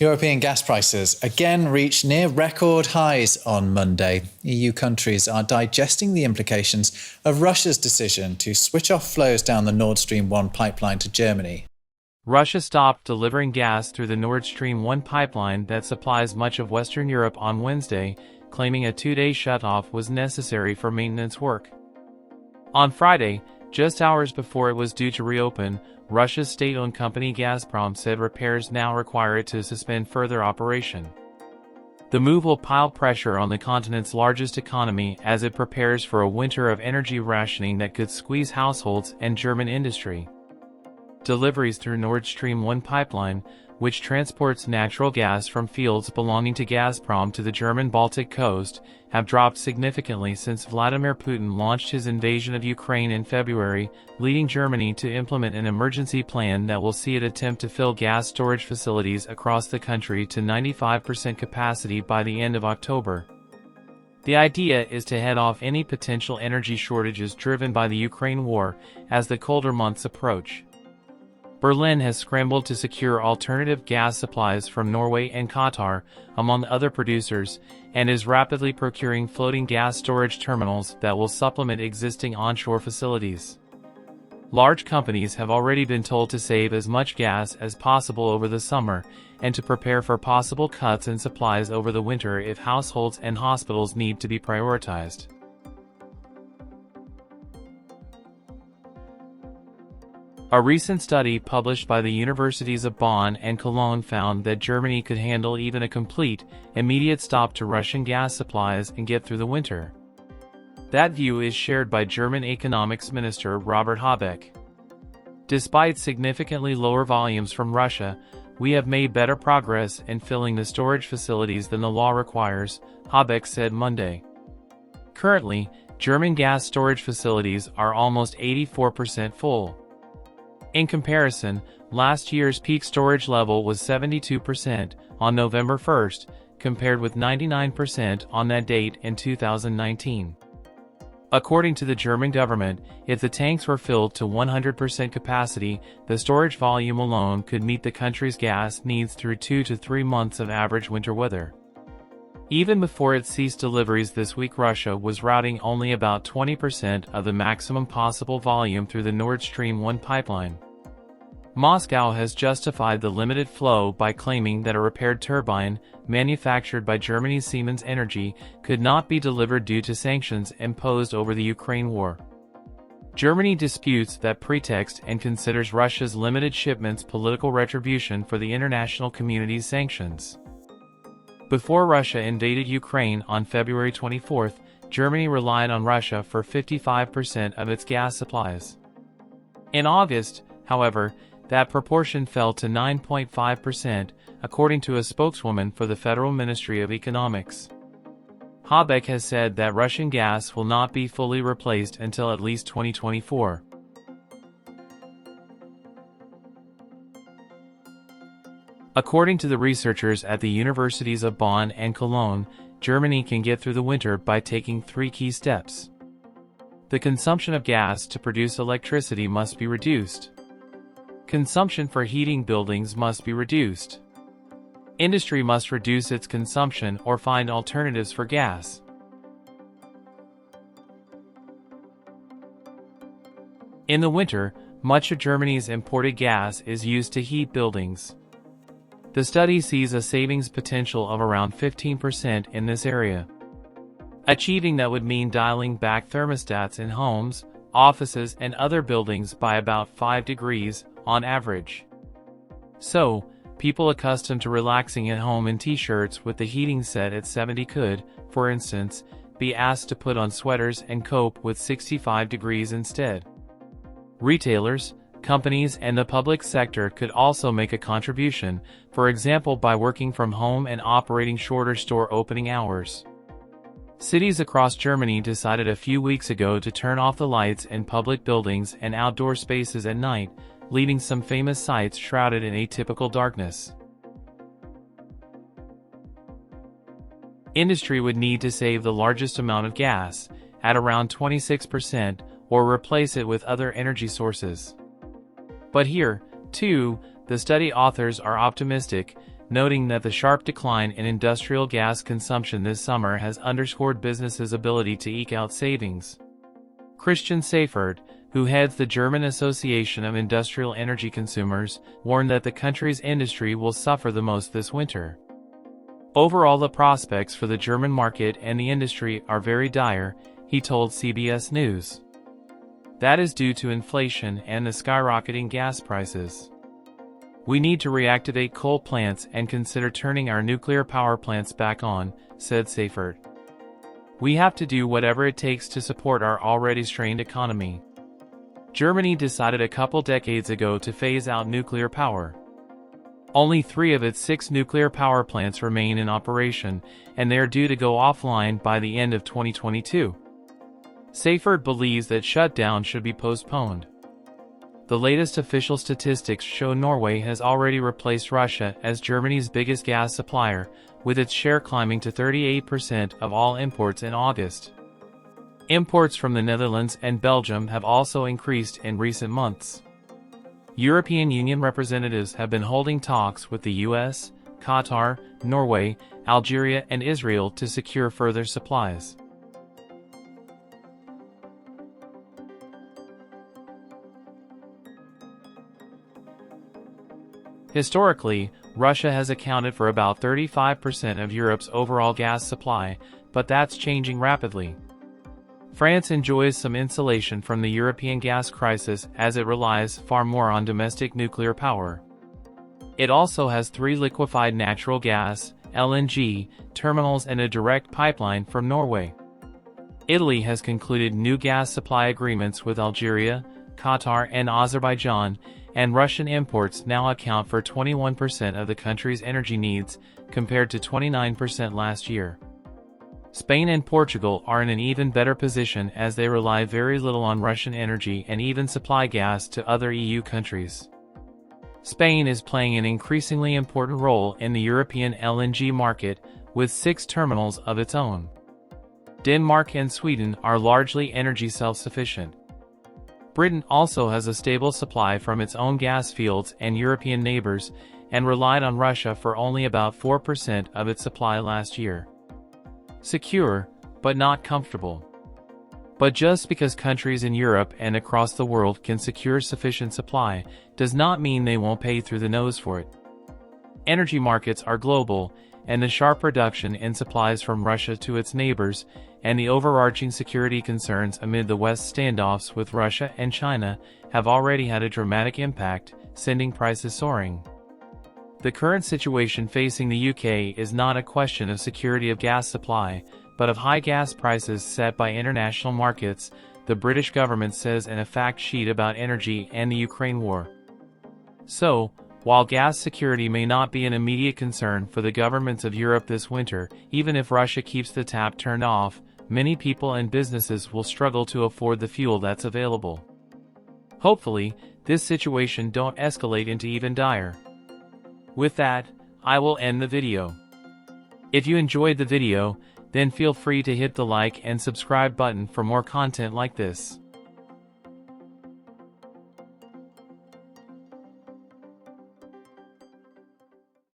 European gas prices again reached near record highs on Monday. EU countries are digesting the implications of Russia's decision to switch off flows down the Nord Stream 1 pipeline to Germany. Russia stopped delivering gas through the Nord Stream 1 pipeline that supplies much of Western Europe on Wednesday, claiming a two-day shutoff was necessary for maintenance work. On Friday, just hours before it was due to reopen, Russia's state-owned company Gazprom said repairs now require it to suspend further operation. The move will pile pressure on the continent's largest economy as it prepares for a winter of energy rationing that could squeeze households and German industry. Deliveries through Nord Stream 1 pipeline, which transports natural gas from fields belonging to Gazprom to the German Baltic coast, have dropped significantly since Vladimir Putin launched his invasion of Ukraine in February, leading Germany to implement an emergency plan that will see it attempt to fill gas storage facilities across the country to 95% capacity by the end of October. The idea is to head off any potential energy shortages driven by the Ukraine war as the colder months approach. Berlin has scrambled to secure alternative gas supplies from Norway and Qatar, among other producers, and is rapidly procuring floating gas storage terminals that will supplement existing onshore facilities. Large companies have already been told to save as much gas as possible over the summer, and to prepare for possible cuts in supplies over the winter if households and hospitals need to be prioritized. A recent study published by the universities of Bonn and Cologne found that Germany could handle even a complete, immediate stop to Russian gas supplies and get through the winter. That view is shared by German Economics Minister Robert Habeck. Despite significantly lower volumes from Russia, we have made better progress in filling the storage facilities than the law requires, Habeck said Monday. Currently, German gas storage facilities are almost 84% full. In comparison, last year's peak storage level was 72% on November 1st, compared with 99% on that date in 2019. According to the German government, if the tanks were filled to 100% capacity, the storage volume alone could meet the country's gas needs through 2 to 3 months of average winter weather. Even before it ceased deliveries this week, Russia was routing only about 20% of the maximum possible volume through the Nord Stream 1 pipeline. Moscow has justified the limited flow by claiming that a repaired turbine, manufactured by Germany's Siemens Energy, could not be delivered due to sanctions imposed over the Ukraine war. Germany disputes that pretext and considers Russia's limited shipments political retribution for the international community's sanctions. Before Russia invaded Ukraine on February 24, Germany relied on Russia for 55% of its gas supplies. In August, however, that proportion fell to 9.5%, according to a spokeswoman for the Federal Ministry of Economics. Habeck has said that Russian gas will not be fully replaced until at least 2024. According to the researchers at the universities of Bonn and Cologne, Germany can get through the winter by taking 3 key steps. The consumption of gas to produce electricity must be reduced. Consumption for heating buildings must be reduced. Industry must reduce its consumption or find alternatives for gas. In the winter, much of Germany's imported gas is used to heat buildings. The study sees a savings potential of around 15% in this area. Achieving that would mean dialing back thermostats in homes, offices, and other buildings by about 5 degrees on average. So, people accustomed to relaxing at home in t-shirts with the heating set at 70 could, for instance, be asked to put on sweaters and cope with 65 degrees instead. Retailers, companies, and the public sector could also make a contribution, for example by working from home and operating shorter store opening hours. Cities across Germany decided a few weeks ago to turn off the lights in public buildings and outdoor spaces at night, leaving some famous sites shrouded in atypical darkness. Industry would need to save the largest amount of gas, at around 26%, or replace it with other energy sources. But here, too, the study authors are optimistic, noting that the sharp decline in industrial gas consumption this summer has underscored businesses' ability to eke out savings. Christian Seifert, who heads the German Association of Industrial Energy Consumers, warned that the country's industry will suffer the most this winter. Overall, the prospects for the German market and the industry are very dire, he told CBS News. That is due to inflation and the skyrocketing gas prices. We need to reactivate coal plants and consider turning our nuclear power plants back on, said Seifert. We have to do whatever it takes to support our already strained economy. Germany decided a couple decades ago to phase out nuclear power. Only 3 of its 6 nuclear power plants remain in operation, and they are due to go offline by the end of 2022. Seifert believes that shutdown should be postponed. The latest official statistics show Norway has already replaced Russia as Germany's biggest gas supplier, with its share climbing to 38% of all imports in August. Imports from the Netherlands and Belgium have also increased in recent months. European Union representatives have been holding talks with the US, Qatar, Norway, Algeria, and Israel to secure further supplies. Historically, Russia has accounted for about 35% of Europe's overall gas supply, but that's changing rapidly. France enjoys some insulation from the European gas crisis as it relies far more on domestic nuclear power. It also has 3 liquefied natural gas (LNG) terminals and a direct pipeline from Norway. Italy has concluded new gas supply agreements with Algeria, Qatar, and Azerbaijan, and Russian imports now account for 21% of the country's energy needs, compared to 29% last year. Spain and Portugal are in an even better position as they rely very little on Russian energy and even supply gas to other EU countries. Spain is playing an increasingly important role in the European LNG market, with 6 terminals of its own. Denmark and Sweden are largely energy self-sufficient. Britain also has a stable supply from its own gas fields and European neighbors, and relied on Russia for only about 4% of its supply last year. Secure, but not comfortable. But just because countries in Europe and across the world can secure sufficient supply, does not mean they won't pay through the nose for it. Energy markets are global, and the sharp reduction in supplies from Russia to its neighbors, and the overarching security concerns amid the West standoffs with Russia and China, have already had a dramatic impact, sending prices soaring. The current situation facing the UK is not a question of security of gas supply, but of high gas prices set by international markets, the British government says in a fact sheet about energy and the Ukraine war. So, while gas security may not be an immediate concern for the governments of Europe this winter, even if Russia keeps the tap turned off, many people and businesses will struggle to afford the fuel that's available. Hopefully, this situation don't escalate into even dire. With that, I will end the video. If you enjoyed the video, then feel free to hit the like and subscribe button for more content like this.